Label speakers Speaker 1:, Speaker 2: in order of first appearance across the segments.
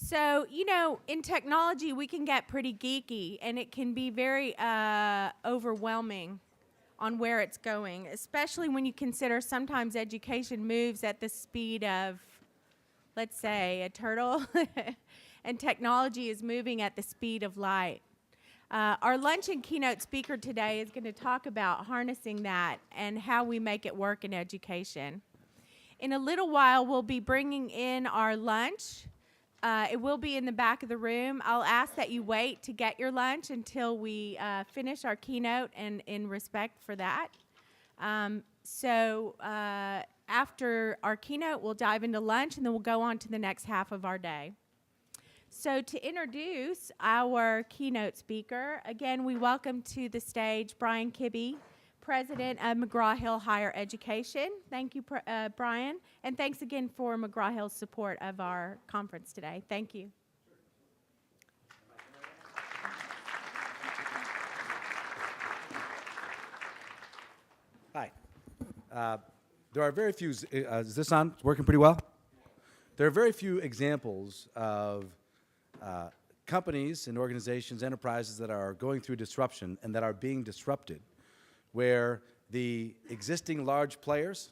Speaker 1: So, in technology, we can get pretty geeky, and it can be very overwhelming on where it's going, especially when you consider sometimes education moves at the speed of, let's say, a turtle, and technology is moving at the speed of light. Our luncheon keynote speaker today is going to talk about harnessing that and how we make it work in education. In a little while, we'll be bringing in our lunch. It will be in the back of the room. I'll ask that you wait to get your lunch until we finish our keynote, and in respect for that. After our keynote, we'll dive into lunch, and then we'll go on to the next half of our day. So to introduce our keynote speaker, again, we welcome to the stage Brian Kibby, President of McGraw-Hill Higher Education. Thank you, Brian, and thanks again for McGraw-Hill's support of our conference today. Thank you.
Speaker 2: Hi. There are very few, is this on? It's working pretty well? There are very few examples of companies and organizations, enterprises that are going through disruption and that are being disrupted, where the existing large players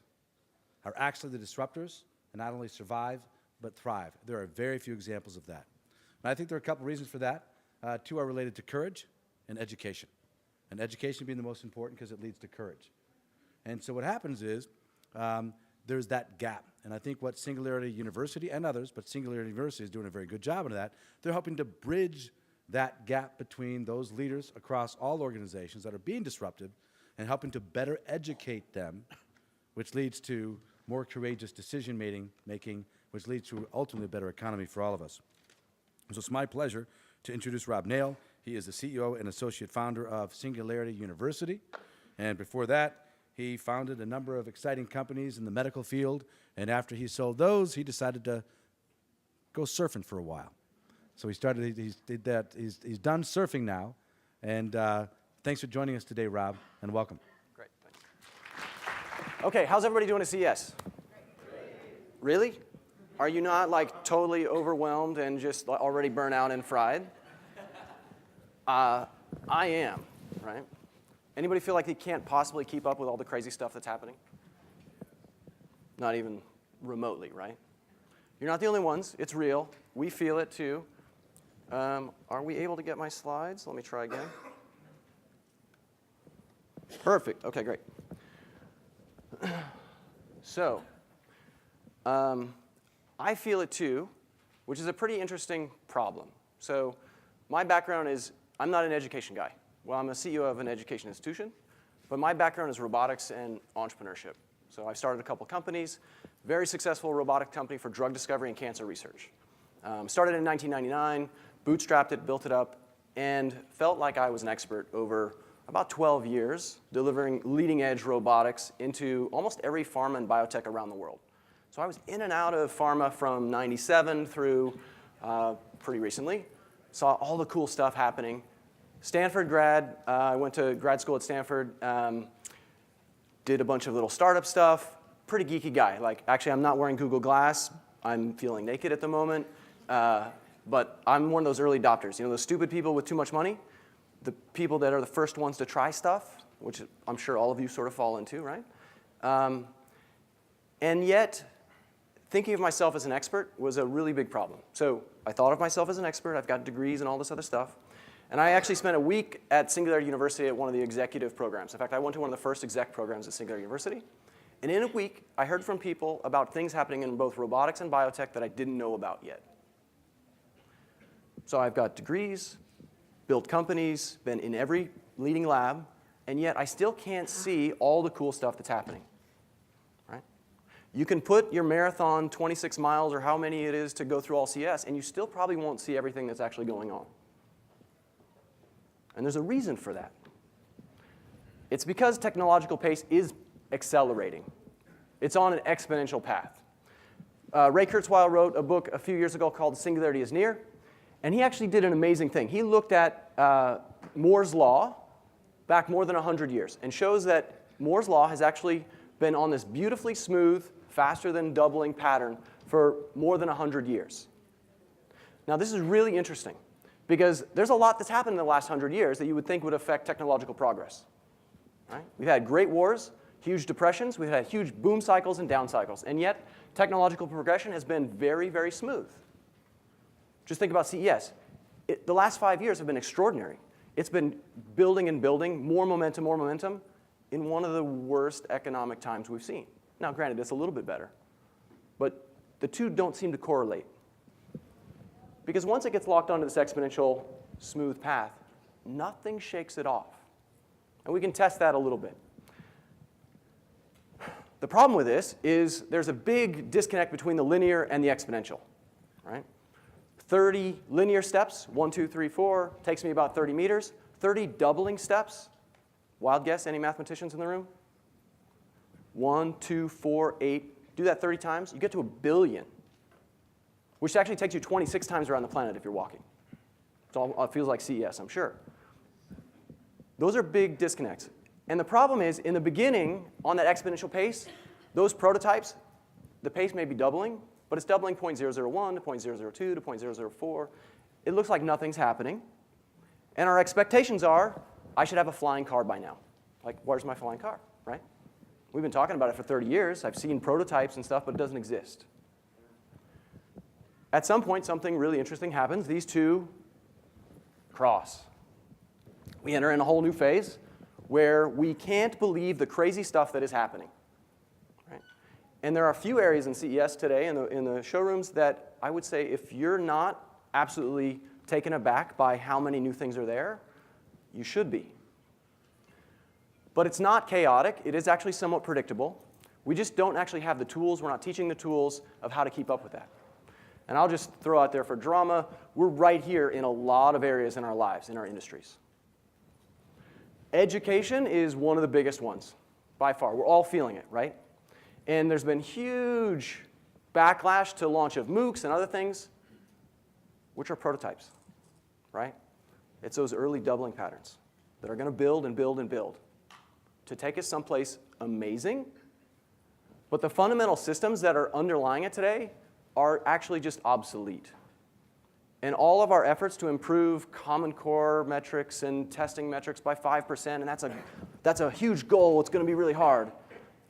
Speaker 2: are actually the disruptors and not only survive, but thrive. There are very few examples of that. And I think there are a couple reasons for that. Two are related to courage and education. And education being the most important because it leads to courage. And so what happens is there's that gap. And I think what Singularity University and others, but Singularity University is doing a very good job of that, they're helping to bridge that gap between those leaders across all organizations that are being disrupted and helping to better educate them, which leads to more courageous decision making, which leads to ultimately a better economy for all of us. So it's my pleasure to introduce Rob Nail. He is the CEO and associate founder of Singularity University. And before that, he founded a number of exciting companies in the medical field. And after he sold those, he decided to go surfing for a while. So he did that. He's done surfing now. And thanks for joining us today, Rob, and welcome.
Speaker 3: Great, thanks. Okay, how's everybody doing at CES? Really? Are you not like totally overwhelmed and just already burnt out and fried? I am, right? Anybody feel like they can't possibly keep up with all the crazy stuff that's happening? Not even remotely, right? You're not the only ones. It's real. We feel it too. Are we able to get my slides? Let me try again. Perfect. Okay, great. So, I feel it too, which is a pretty interesting problem. So, my background is I'm not an education guy. Well, I'm a CEO of an education institution, but my background is robotics and entrepreneurship. So I've started a couple companies, very successful robotic company for drug discovery and cancer research. Started in 1999, bootstrapped it, built it up, and felt like I was an expert over about 12 years, delivering leading-edge robotics into almost every pharma and biotech around the world. So I was in and out of pharma from 97 through pretty recently. Saw all the cool stuff happening. Stanford grad, I went to grad school at Stanford, did a bunch of little startup stuff, pretty geeky guy. Like, actually, I'm not wearing Google Glass. I'm feeling naked at the moment. But I'm one of those early adopters. You know, those stupid people with too much money, the people that are the first ones to try stuff, which I'm sure all of you sort of fall into, right? And yet, thinking of myself as an expert was a really big problem. So I thought of myself as an expert. I've got degrees and all this other stuff. And I actually spent a week at Singularity University at one of the executive programs. In fact, I went to one of the first exec programs at Singularity University. And in a week, I heard from people about things happening in both robotics and biotech that I didn't know about yet. So I've got degrees, built companies, been in every leading lab, and yet I still can't see all the cool stuff that's happening. Right? You can put your marathon 26 miles or how many it is to go through all CS, and you still probably won't see everything that's actually going on. And there's a reason for that. It's because technological pace is accelerating. It's on an exponential path. Ray Kurzweil wrote a book a few years ago called Singularity is Near, and he actually did an amazing thing. He looked at Moore's Law back more than 100 years and shows that Moore's Law has actually been on this beautifully smooth, faster than doubling pattern for more than 100 years. Now, this is really interesting because there's a lot that's happened in the last 100 years that you would think would affect technological progress. Right? We've had great wars, huge depressions, we've had huge boom cycles and down cycles, and yet technological progression has been very, very smooth. Just think about CES. The last 5 years have been extraordinary. It's been building and building, more momentum, in one of the worst economic times we've seen. Now, granted, it's a little bit better, but the two don't seem to correlate. Because once it gets locked onto this exponential smooth path, nothing shakes it off. And we can test that a little bit. The problem with this is there's a big disconnect between the linear and the exponential, right? 30 linear steps, 1, 2, 3, 4, takes me about 30 meters. 30 doubling steps, wild guess, any mathematicians in the room? 1, 2, 4, 8, do that 30 times, you get to 1 billion, which actually takes you 26 times around the planet if you're walking. It feels like CES, I'm sure. Those are big disconnects. And the problem is, in the beginning, on that exponential pace, those prototypes, the pace may be doubling, but it's doubling 0.001 to 0.002 to 0.004. It looks like nothing's happening. And our expectations are, I should have a flying car by now. Like, where's my flying car, right? We've been talking about it for 30 years. I've seen prototypes and stuff, but it doesn't exist. At some point, something really interesting happens. These two cross. We enter in a whole new phase where we can't believe the crazy stuff that is happening. Right? And there are a few areas in CES today in the showrooms that I would say if you're not absolutely taken aback by how many new things are there, you should be. But it's not chaotic. It is actually somewhat predictable. We just don't actually have the tools. We're not teaching the tools of how to keep up with that. And I'll just throw out there for drama, we're right here in a lot of areas in our lives, in our industries. Education is one of the biggest ones, by far. We're all feeling it, right? And there's been huge backlash to launch of MOOCs and other things, which are prototypes, right? It's those early doubling patterns that are going to build and build and build to take us someplace amazing. But the fundamental systems that are underlying it today are actually just obsolete. And all of our efforts to improve Common Core metrics and testing metrics by 5%, and that's a huge goal, it's going to be really hard,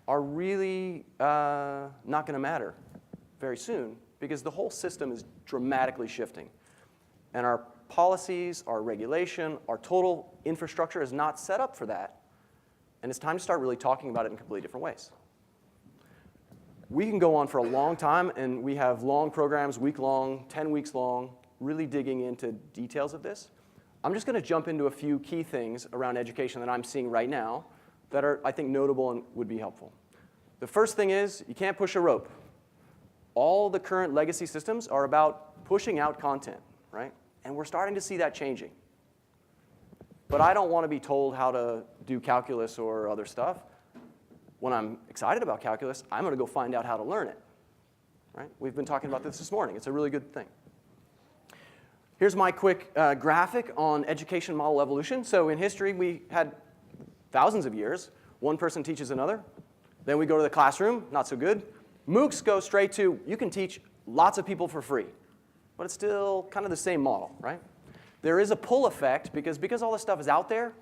Speaker 3: are really not going to matter very soon because the whole system is dramatically shifting. And our policies, our regulation, our total infrastructure is not set up for that. And it's time to start really talking about it in completely different ways. We can go on for a long time, and we have long programs, week-long, 10 weeks long, really digging into details of this. I'm just going to jump into a few key things around education that I'm seeing right now that are, I think, notable and would be helpful. The first thing is you can't push a rope. All the current legacy systems are about pushing out content, right? And we're starting to see that changing. But I don't want to be told how to do calculus or other stuff. When I'm excited about calculus, I'm going to go find out how to learn it. Right? We've been talking about this morning. It's a really good thing. Here's my quick graphic on education model evolution. So in history, we had thousands of years. One person teaches another. Then we go to the classroom. Not so good. MOOCs go straight to, you can teach lots of people for free. But it's still kind of the same model, right? There is a pull effect because all this stuff is out there.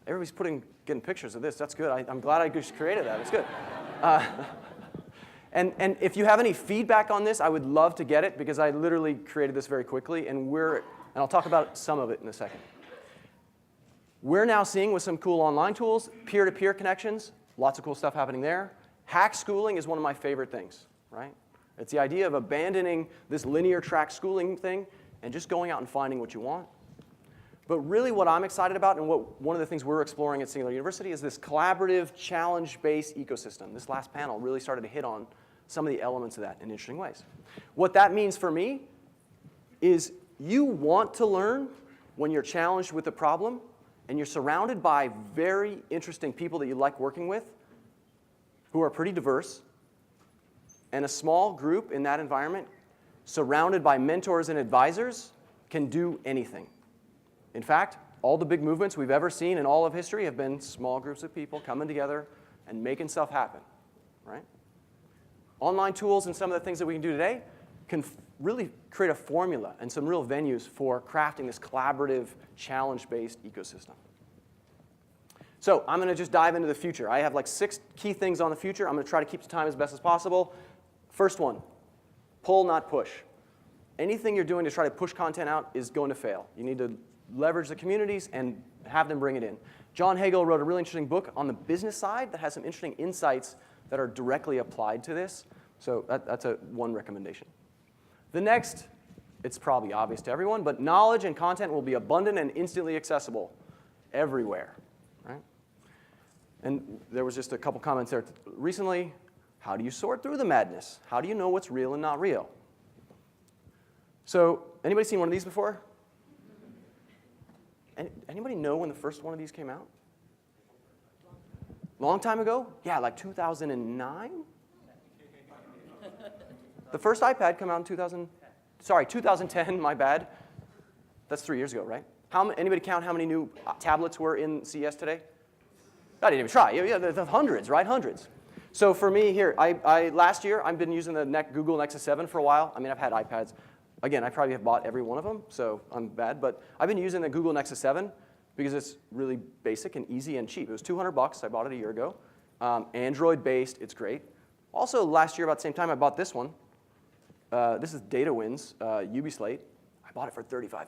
Speaker 3: Everybody's getting pictures of this. That's good. I'm glad I just created that. It's good. And if you have any feedback on this, I would love to get it because I literally created this very quickly, and I'll talk about some of it in a second. We're now seeing with some cool online tools, peer-to-peer connections, lots of cool stuff happening there. Hack schooling is one of my favorite things, right? It's the idea of abandoning this linear track schooling thing and just going out and finding what you want. But really what I'm excited about and one of the things we're exploring at Singularity University is this collaborative, challenge-based ecosystem. This last panel really started to hit on some of the elements of that in interesting ways. What that means for me is you want to learn when you're challenged with a problem and you're surrounded by very interesting people that you like working with who are pretty diverse, and a small group in that environment surrounded by mentors and advisors can do anything. In fact, all the big movements we've ever seen in all of history have been small groups of people coming together and making stuff happen, right? Online tools and some of the things that we can do today can really create a formula and some real venues for crafting this collaborative, challenge-based ecosystem. So I'm going to just dive into the future. I have like 6 key things on the future. I'm going to try to keep the time as best as possible. First one, pull, not push. Anything you're doing to try to push content out is going to fail. You need to leverage the communities and have them bring it in. John Hagel wrote a really interesting book on the business side that has some interesting insights that are directly applied to this. So that's one recommendation. The next, it's probably obvious to everyone, but knowledge and content will be abundant and instantly accessible everywhere, right? And there was just a couple comments there recently. How do you sort through the madness? How do you know what's real and not real? So anybody seen one of these before? Anybody know when the first one of these came out? Long time ago? Yeah, like 2009? The first iPad came out in 2010, my bad. That's 3 years ago, right? Anybody count how many new tablets were in CES today? I didn't even try. Yeah, there's hundreds, right? Hundreds. So for me here, last year, I've been using the Google Nexus 7 for a while. I mean, I've had iPads. Again, I probably have bought every one of them, so I'm bad. But I've been using the Google Nexus 7 because it's really basic and easy and cheap. It was $200. I bought it a year ago. Android-based. It's great. Also, last year, about the same time, I bought this one. This is DataWin's UbiSlate. I bought it for $35.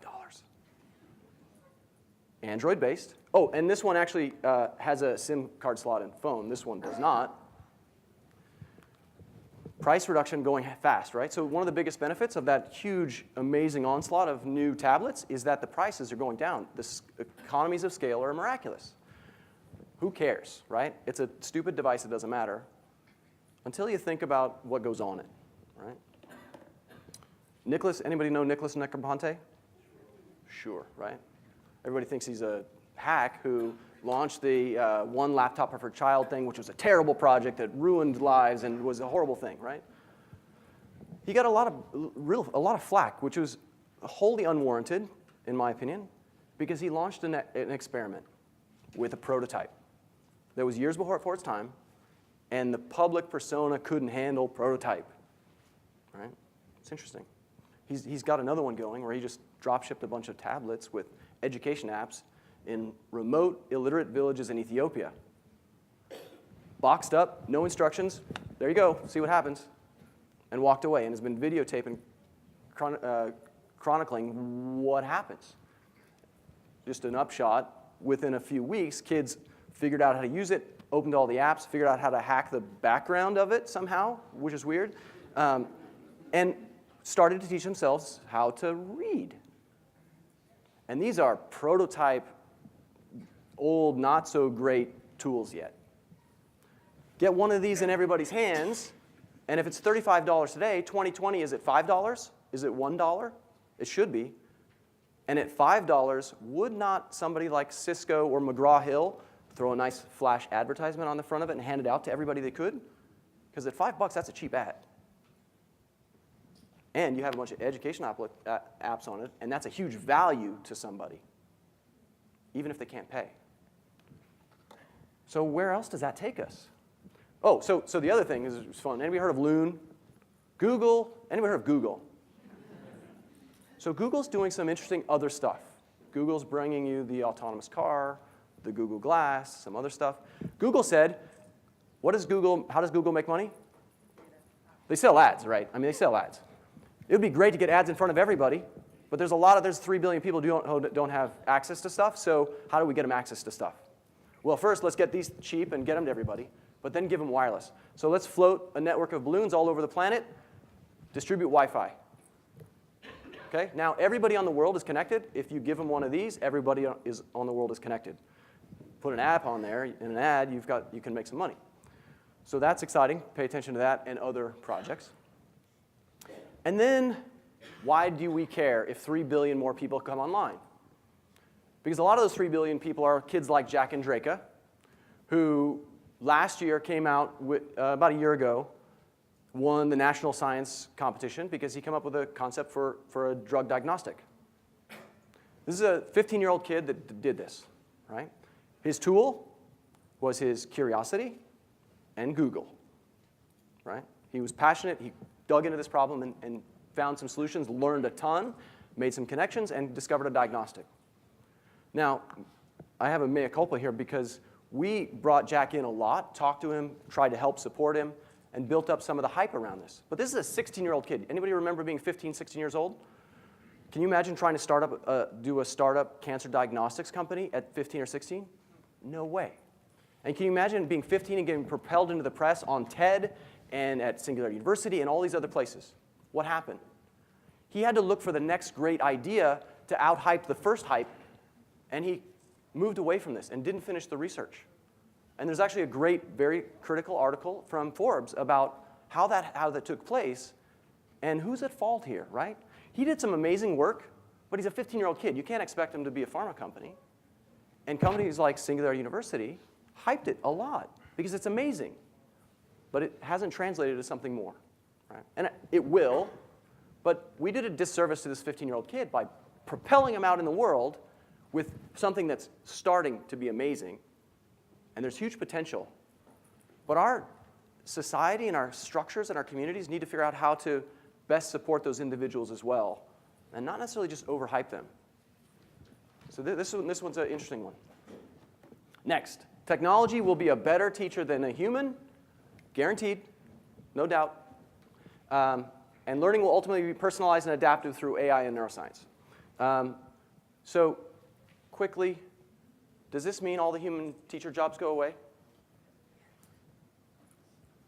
Speaker 3: Android-based. Oh, and this one actually has a SIM card slot in phone. This one does not. Price reduction going fast, right? So one of the biggest benefits of that huge, amazing onslaught of new tablets is that the prices are going down. The economies of scale are miraculous. Who cares, right? It's a stupid device that doesn't matter until you think about what goes on it, right? Anybody know Nicholas Negroponte? Sure, right? Everybody thinks he's a hack who launched the one laptop per child thing, which was a terrible project that ruined lives and was a horrible thing, right? He got a lot of flack, which was wholly unwarranted, in my opinion, because he launched an experiment with a prototype that was years before its time, and the public persona couldn't handle prototype, right? It's interesting. He's got another one going where he just drop-shipped a bunch of tablets with education apps in remote, illiterate villages in Ethiopia. Boxed up, no instructions. There you go, see what happens. And walked away and has been videotaping, chronicling what happens. Just an upshot. Within a few weeks, kids figured out how to use it, opened all the apps, figured out how to hack the background of it somehow, which is weird, and started to teach themselves how to read. And these are prototype, old, not so great tools yet. Get one of these in everybody's hands, and if it's $35 today, 2020, is it $5? Is it $1? It should be. And at $5, would not somebody like Cisco or McGraw-Hill throw a nice flash advertisement on the front of it and hand it out to everybody they could? Because at $5, that's a cheap ad. And you have a bunch of education apps on it, and that's a huge value to somebody, even if they can't pay. So where else does that take us? Oh, so the other thing is fun. Anybody heard of Loon? Google? Anybody heard of Google? So Google's doing some interesting other stuff. Google's bringing you the autonomous car, the Google Glass, some other stuff. Google said, how does Google make money? They sell ads, right? I mean, they sell ads. It would be great to get ads in front of everybody, but there's 3 billion people who don't have access to stuff, so how do we get them access to stuff? Well, first, let's get these cheap and get them to everybody, but then give them wireless. So let's float a network of balloons all over the planet, distribute Wi-Fi. Okay? Now, everybody on the world is connected. If you give them one of these, everybody on the world is connected. Put an app on there, in an ad, you can make some money. So that's exciting. Pay attention to that and other projects. And then, why do we care if 3 billion more people come online? Because a lot of those 3 billion people are kids like Jack and Draka, who last year came out with, about a year ago, won the national science competition because he came up with a concept for a drug diagnostic. This is a 15-year-old kid that did this, right? His tool was his curiosity and Google, right? He was passionate. He dug into this problem and found some solutions, learned a ton, made some connections, and discovered a diagnostic. Now, I have a mea culpa here because we brought Jack in a lot, talked to him, tried to help support him, and built up some of the hype around this. But this is a 16-year-old kid. Anybody remember being 15, 16 years old? Can you imagine trying to do a startup cancer diagnostics company at 15 or 16? No way. And can you imagine being 15 and getting propelled into the press on TED and at Singularity University and all these other places? What happened? He had to look for the next great idea to out-hype the first hype, and he moved away from this and didn't finish the research. And there's actually a great, very critical article from Forbes about how that took place and who's at fault here, right? He did some amazing work, but he's a 15-year-old kid. You can't expect him to be a pharma company. And companies like Singularity University hyped it a lot because it's amazing. But it hasn't translated to something more, right? And it will, but we did a disservice to this 15-year-old kid by propelling him out in the world with something that's starting to be amazing. And there's huge potential. But our society and our structures and our communities need to figure out how to best support those individuals as well, and not necessarily just overhype them. So this one's an interesting one. Next, technology will be a better teacher than a human, guaranteed, no doubt. And learning will ultimately be personalized and adaptive through AI and neuroscience. So quickly, does this mean all the human teacher jobs go away?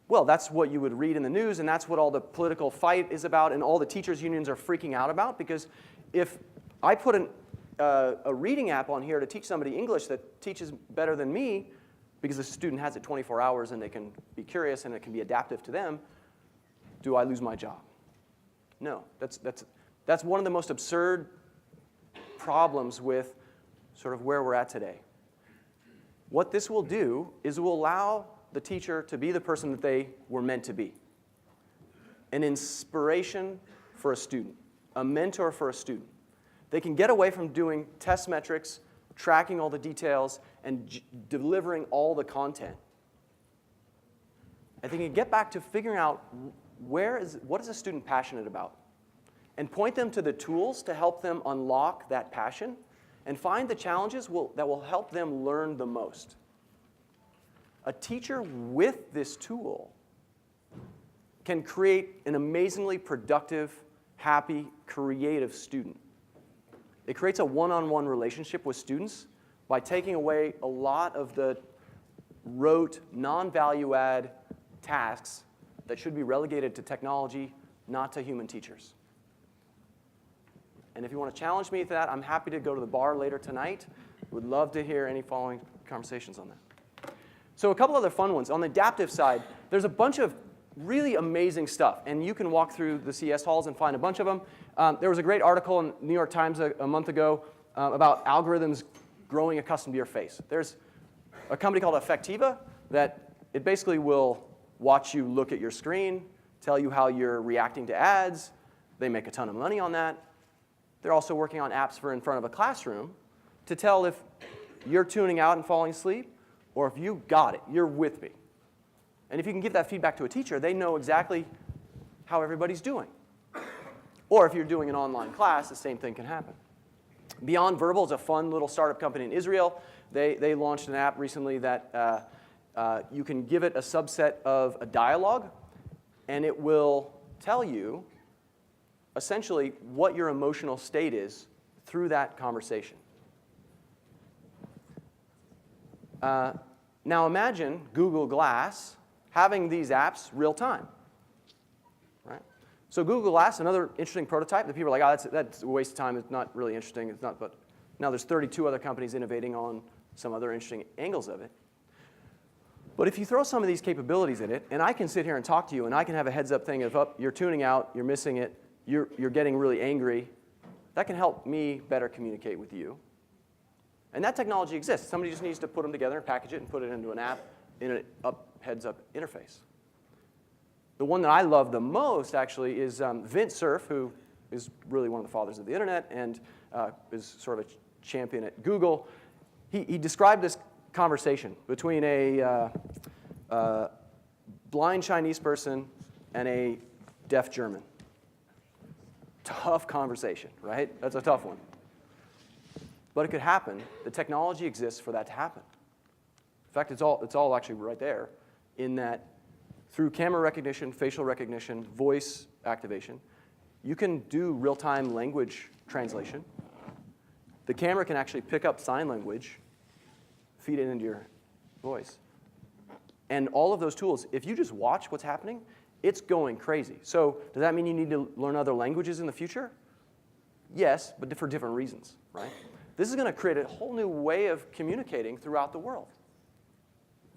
Speaker 3: Well, that's what you would read in the news, and that's what all the political fight is about, and all the teachers' unions are freaking out about, because if I put a reading app on here to teach somebody English that teaches better than me, because the student has it 24 hours and they can be curious and it can be adaptive to them, do I lose my job? No. That's one of the most absurd problems with sort of where we're at today. What this will do is it will allow the teacher to be the person that they were meant to be. An inspiration for a student, a mentor for a student. They can get away from doing test metrics, tracking all the details, and delivering all the content. And they can get back to figuring out what is a student passionate about, and point them to the tools to help them unlock that passion, and find the challenges that will help them learn the most. A teacher with this tool can create an amazingly productive, happy, creative student. It creates a one-on-one relationship with students by taking away a lot of the rote, non-value-add tasks that should be relegated to technology, not to human teachers. And if you want to challenge me to that, I'm happy to go to the bar later tonight. Would love to hear any following conversations on that. So a couple other fun ones. On the adaptive side, there's a bunch of really amazing stuff. And you can walk through the CS halls and find a bunch of them. There was a great article in the New York Times a month ago about algorithms growing accustomed to your face. There's a company called Effectiva that it basically will watch you look at your screen, tell you how you're reacting to ads. They make a ton of money on that. They're also working on apps for in front of a classroom to tell if you're tuning out and falling asleep, or if you got it, you're with me. And if you can give that feedback to a teacher, they know exactly how everybody's doing. Or if you're doing an online class, the same thing can happen. Beyond Verbal is a fun little startup company in Israel. They launched an app recently that you can give it a subset of a dialogue, and it will tell you essentially what your emotional state is through that conversation. Now imagine Google Glass having these apps real time, right? So Google Glass, another interesting prototype that people are like, oh, that's a waste of time. It's not really interesting. It's not, but now there's 32 other companies innovating on some other interesting angles of it. But if you throw some of these capabilities in it, and I can sit here and talk to you, and I can have a heads-up thing of, oh, you're tuning out, you're missing it, you're getting really angry, that can help me better communicate with you. And that technology exists. Somebody just needs to put them together and package it and put it into an app in a heads-up interface. The one that I love the most, actually, is Vint Cerf, who is really one of the fathers of the internet and is sort of a champion at Google. He described this conversation between a blind Chinese person and a deaf German. tough conversation, right? That's a tough one. But it could happen. The technology exists for that to happen. In fact, it's all actually right there in that through camera recognition, facial recognition, voice activation, you can do real-time language translation. The camera can actually pick up sign language, feed it into your voice. And all of those tools, if you just watch what's happening, it's going crazy. So does that mean you need to learn other languages in the future? Yes, but for different reasons, right? This is going to create a whole new way of communicating throughout the world.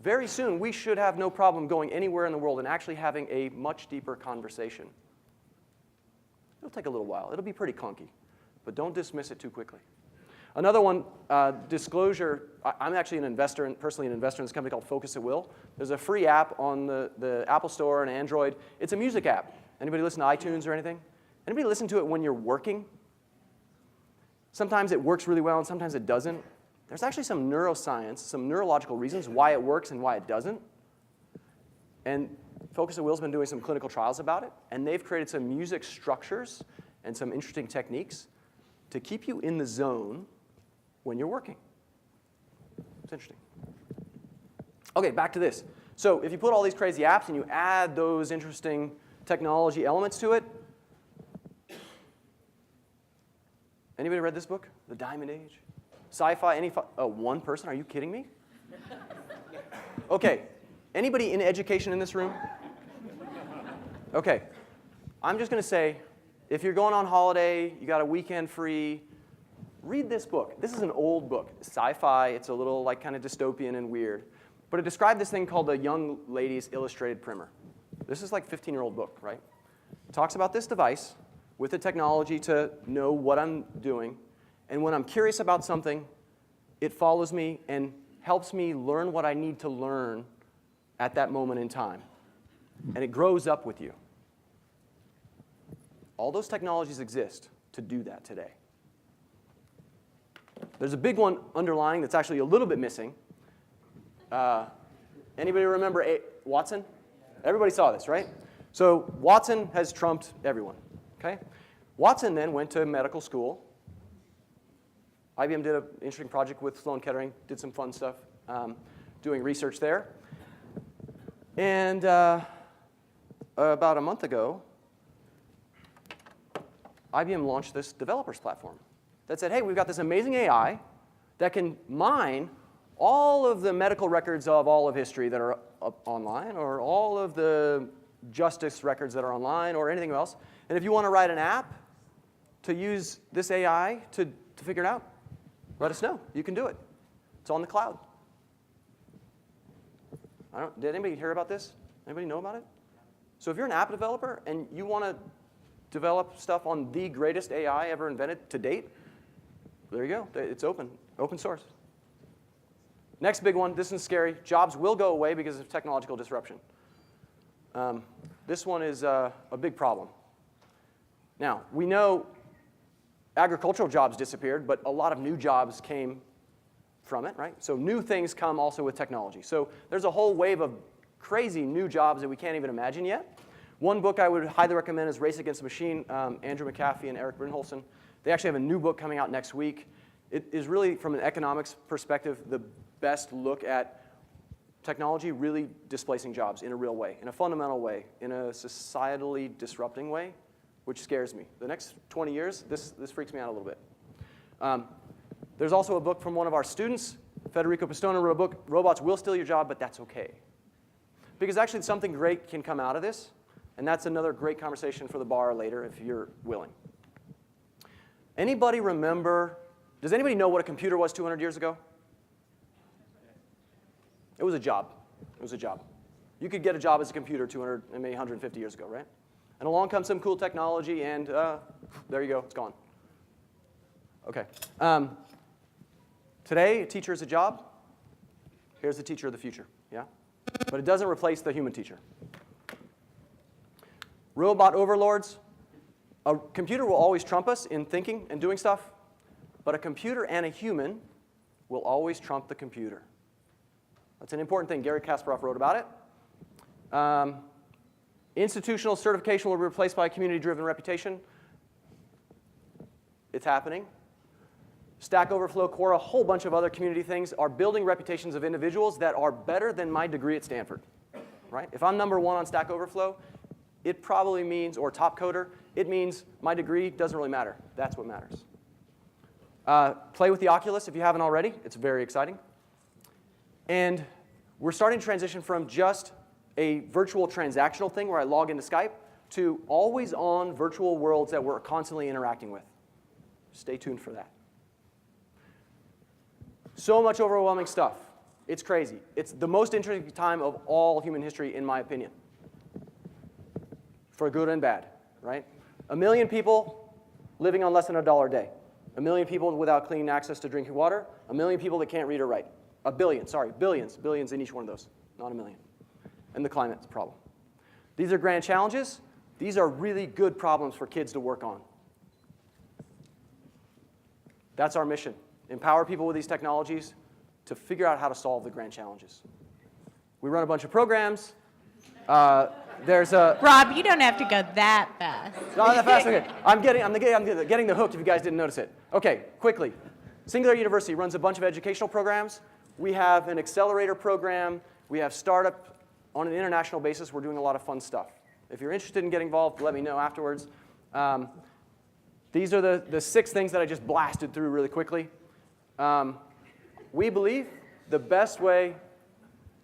Speaker 3: Very soon, we should have no problem going anywhere in the world and actually having a much deeper conversation. It'll take a little while. It'll be pretty clunky, but don't dismiss it too quickly. Another one, disclosure. I'm actually personally an investor in this company called Focus at Will. There's a free app on the Apple Store and Android. It's a music app. Anybody listen to iTunes or anything? Anybody listen to it when you're working? Sometimes it works really well and sometimes it doesn't. There's actually some neuroscience, some neurological reasons why it works and why it doesn't. And Focus at Will's been doing some clinical trials about it, and they've created some music structures and some interesting techniques to keep you in the zone when you're working. It's interesting. Okay, back to this. So if you put all these crazy apps and you add those interesting technology elements to it, anybody read this book, The Diamond Age? Sci-fi, one person? Are you kidding me? Okay, anybody in education in this room? Okay, I'm just going to say, if you're going on holiday, you got a weekend free, read this book. This is an old book. It's sci-fi. It's a little like kind of dystopian and weird. But it described this thing called the Young Lady's Illustrated Primer. This is like a 15-year-old book, right? It talks about this device with the technology to know what I'm doing. And when I'm curious about something, it follows me and helps me learn what I need to learn at that moment in time. And it grows up with you. All those technologies exist to do that today. There's a big one underlying that's actually a little bit missing. Anybody remember Watson? Everybody saw this, right? So Watson has trumped everyone. Okay? Watson then went to medical school. IBM did an interesting project with Sloan Kettering, did some fun stuff, doing research there. And about a month ago, IBM launched this developers platform that said, hey, we've got this amazing AI that can mine all of the medical records of all of history that are up online, or all of the justice records that are online, or anything else. And if you want to write an app to use this AI to figure it out, let us know. You can do it. It's on the cloud. Did anybody hear about this? Anybody know about it? So if you're an app developer and you want to develop stuff on the greatest AI ever invented to date, there you go. It's open source. Next big one, this is scary. Jobs will go away because of technological disruption. This one is a big problem. Now, we know agricultural jobs disappeared, but a lot of new jobs came from it, right? So new things come also with technology. So there's a whole wave of crazy new jobs that we can't even imagine yet. One book I would highly recommend is Race Against the Machine, Andrew McAfee and Eric Brynjolfsson. They actually have a new book coming out next week. It is really, from an economics perspective, the best look at technology really displacing jobs in a real way, in a fundamental way, in a societally disrupting way, which scares me. The next 20 years, this freaks me out a little bit. There's also a book from one of our students, Federico Pistone, wrote a book, Robots Will Steal Your Job, but That's Okay. Because actually something great can come out of this, and that's another great conversation for the bar later if you're willing. Anybody remember, does anybody know what a computer was 200 years ago? It was a job. It was a job. You could get a job as a computer 200, maybe 150 years ago, right? And along comes some cool technology, and there you go, it's gone. Okay. Today, a teacher is a job. Here's the teacher of the future, yeah? But it doesn't replace the human teacher. Robot overlords. A computer will always trump us in thinking and doing stuff, but a computer and a human will always trump the computer. That's an important thing. Gary Kasparov wrote about it. Institutional certification will be replaced by community-driven reputation. It's happening. Stack Overflow, Quora, a whole bunch of other community things are building reputations of individuals that are better than my degree at Stanford, right? If I'm #1 on Stack Overflow, it probably means, or top coder, it means my degree doesn't really matter. That's what matters. Play with the Oculus if you haven't already. It's very exciting. And we're starting to transition from just a virtual transactional thing where I log into Skype to always on virtual worlds that we're constantly interacting with. Stay tuned for that. So much overwhelming stuff. It's crazy. It's the most interesting time of all human history, in my opinion. For good and bad, right? 1 million people living on less than $1 a day. 1 million people without clean access to drinking water. 1 million people that can't read or write. Billions in each one of those, not 1 million. And the climate's a problem. These are grand challenges. These are really good problems for kids to work on. That's our mission. Empower people with these technologies to figure out how to solve the grand challenges. We run a bunch of programs. There's a
Speaker 1: Rob, you don't have to go that fast.
Speaker 3: not that fast. Okay. I'm getting the hook if you guys didn't notice it. Okay, quickly. Singularity University runs a bunch of educational programs. We have an accelerator program. We have startup on an international basis. We're doing a lot of fun stuff. If you're interested in getting involved, let me know afterwards. These are the 6 things that I just blasted through really quickly. We believe the best way,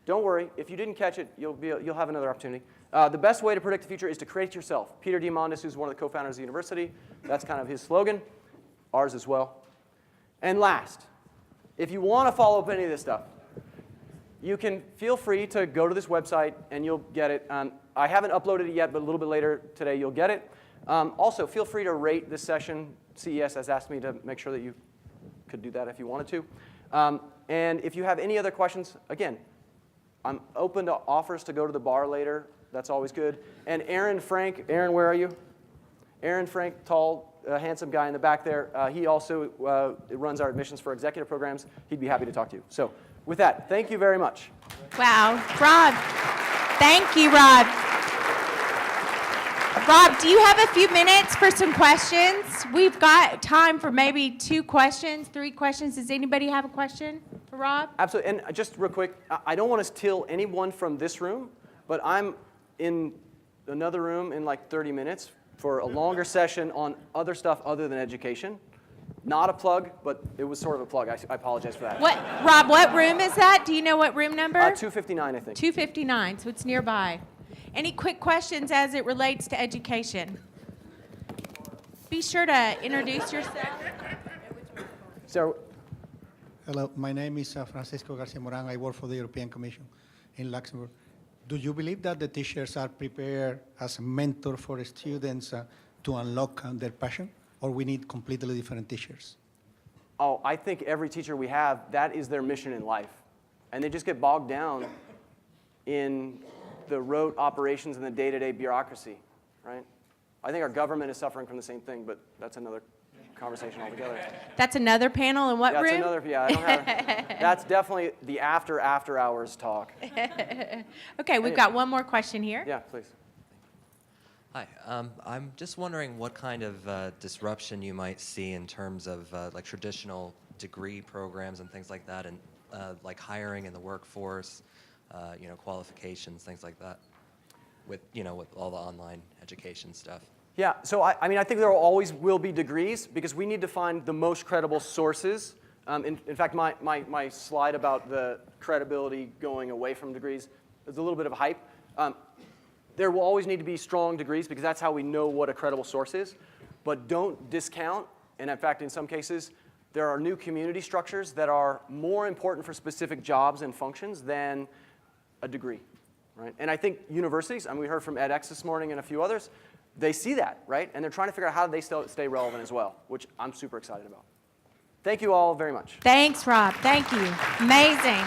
Speaker 3: don't worry, if you didn't catch it, you'll have another opportunity. The best way to predict the future is to create it yourself. Peter Diamandis, who's one of the co-founders of the university, that's kind of his slogan, ours as well. And last, if you want to follow up any of this stuff, you can feel free to go to this website and you'll get it. I haven't uploaded it yet, but a little bit later today you'll get it. Also, feel free to rate this session. CES has asked me to make sure that you could do that if you wanted to. And if you have any other questions, again, I'm open to offers to go to the bar later. That's always good. And Aaron Frank, Aaron, where are you? Aaron Frank, tall, handsome guy in the back there. He also runs our admissions for executive programs. He'd be happy to talk to you. So with that, thank you very much.
Speaker 1: Wow. Rob, thank you, Rob. Rob, do you have a few minutes for some questions? We've got time for maybe 2 questions, 3 questions. Does anybody have a question for Rob?
Speaker 3: Absolutely. And just real quick, I don't want to steal anyone from this room, but I'm in another room in like 30 minutes for a longer session on other stuff other than education. Not a plug, but it was sort of a plug. I apologize for that.
Speaker 1: Rob, what room is that? Do you know what room number?
Speaker 3: 259, I think.
Speaker 1: 259, so it's nearby. Any quick questions as it relates to education? Be sure to introduce yourself.
Speaker 3: So,
Speaker 4: Hello, my name is Francisco Garcia Moran. I work for the European Commission in Luxembourg. Do you believe that the teachers are prepared as a mentor for students to unlock their passion, or we need completely different teachers?
Speaker 3: oh, I think every teacher we have, that is their mission in life. And they just get bogged down in the rote operations and the day-to-day bureaucracy, right? I think our government is suffering from the same thing, but that's another conversation altogether.
Speaker 1: That's another panel in what
Speaker 3: That's
Speaker 1: room?
Speaker 3: another, yeah, I don't have, that's definitely the after hours talk.
Speaker 1: Okay, we've got one more question here.
Speaker 3: Yeah, please.
Speaker 5: Hi, I'm just wondering what kind of disruption you might see in terms of like traditional degree programs and things like that, and like hiring in the workforce, qualifications, things like that, with with all the online education stuff.
Speaker 3: Yeah, so I mean, I think there always will be degrees because we need to find the most credible sources. In fact, my slide about the credibility going away from degrees is a little bit of hype. There will always need to be strong degrees because that's how we know what a credible source is. But don't discount, and in fact, in some cases, there are new community structures that are more important for specific jobs and functions than a degree, right? And I think universities, and we heard from edX this morning and a few others, they see that, right? And they're trying to figure out how they stay relevant as well, which I'm super excited about. Thank you all very much.
Speaker 1: Thanks, Rob. Thank you. Amazing.